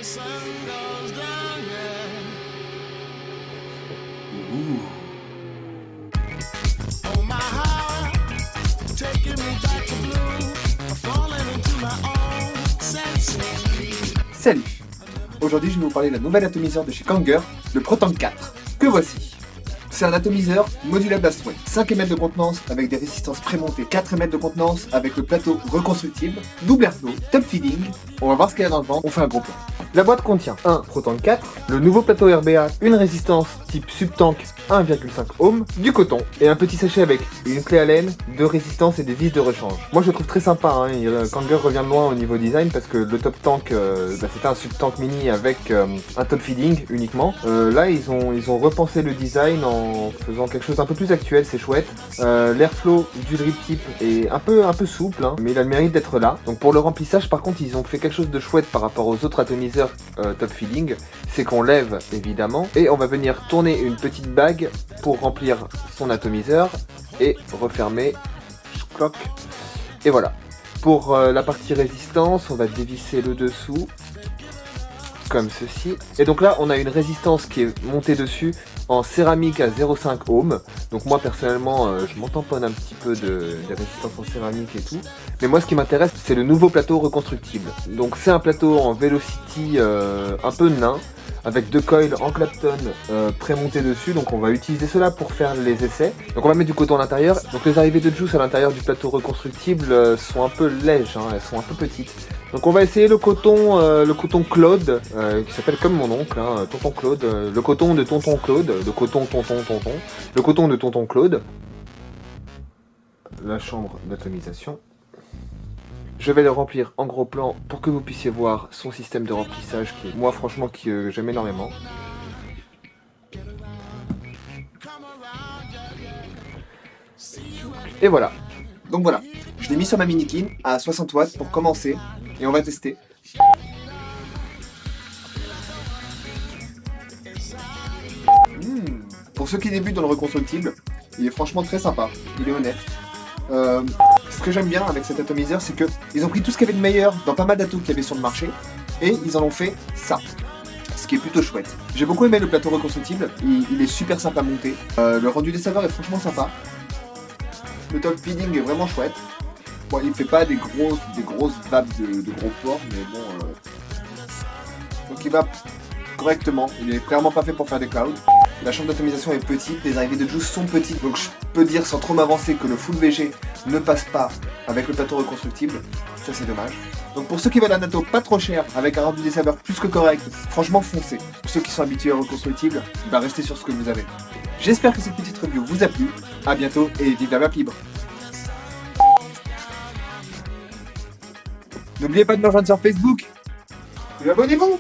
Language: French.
Ouh. Salut! Aujourd'hui, je vais vous parler de la nouvelle atomiseur de chez Kanger, le Proton 4, que voici. C'est un atomiseur modulable à souhait. 5 mm de contenance avec des résistances prémontées, 4 mm de contenance avec le plateau reconstructible, double airflow, top feeding. On va voir ce qu'il y a dans le ventre, on fait un gros plan. La boîte contient un Proton 4, le nouveau plateau RBA, une résistance type subtank 1,5 ohm, du coton et un petit sachet avec une clé Allen, de résistance et des vis de rechange. Moi je le trouve très sympa, hein. Kanger revient de loin au niveau design parce que le top tank c'était un subtank mini avec un top feeding uniquement. Là ils ont repensé le design en faisant quelque chose d'un peu plus actuel, c'est chouette. L'airflow du drip tip est un peu souple, hein, mais il a le mérite d'être là. Donc pour le remplissage par contre ils ont fait quelque chose de chouette par rapport aux autres atomiseurs top feeding, c'est qu'on lève évidemment et on va venir tourner une petite bague pour remplir son atomiseur et refermer, cloc, et voilà. Pour la partie résistance, on va dévisser le dessous comme ceci, et donc là on a une résistance qui est montée dessus en céramique à 0,5 ohm. Donc moi personnellement je m'en tamponne un petit peu de résistance en céramique et tout, mais moi ce qui m'intéresse c'est le nouveau plateau reconstructible. Donc c'est un plateau en Velocity un peu nain avec 2 coils en Clapton prémontés dessus, donc on va utiliser cela pour faire les essais. Donc on va mettre du coton à l'intérieur. Donc les arrivées de juice à l'intérieur du plateau reconstructible sont un peu lèges, hein, elles sont un peu petites. Donc on va essayer le coton Claude, qui s'appelle comme mon oncle, hein, Tonton Claude, le coton de Tonton Claude, le coton de Tonton Claude. La chambre d'atomisation. Je vais le remplir en gros plan pour que vous puissiez voir son système de remplissage qui, moi franchement, j'aime énormément. Et voilà. Donc voilà, je l'ai mis sur ma Minikin à 60 watts pour commencer et on va tester. Pour ceux qui débutent dans le reconstructible, il est franchement très sympa, il est honnête. Ce que j'aime bien avec cet atomiseur, c'est qu'ils ont pris tout ce qu'il y avait de meilleur dans pas mal d'atos qu'il y avait sur le marché et ils en ont fait ça, ce qui est plutôt chouette. J'ai beaucoup aimé le plateau reconstructible, il est super simple à monter. Le rendu des saveurs est franchement sympa. Le top feeding est vraiment chouette. Bon, il fait pas des grosses vapes de gros porc, mais bon. Donc il va correctement. Il est clairement pas fait pour faire des clouds. La chambre d'atomisation est petite, les arrivées de juice sont petites, donc je peux dire sans trop m'avancer que le full VG ne passe pas avec le plateau reconstructible. Ça c'est dommage. Donc pour ceux qui veulent un ato pas trop cher, avec un rendu des saveurs plus que correct, franchement foncez. Pour ceux qui sont habitués au reconstructible, bah restez sur ce que vous avez. J'espère que cette petite review vous a plu. A bientôt et vive la vape libre. N'oubliez pas de me rejoindre sur Facebook. Et abonnez-vous.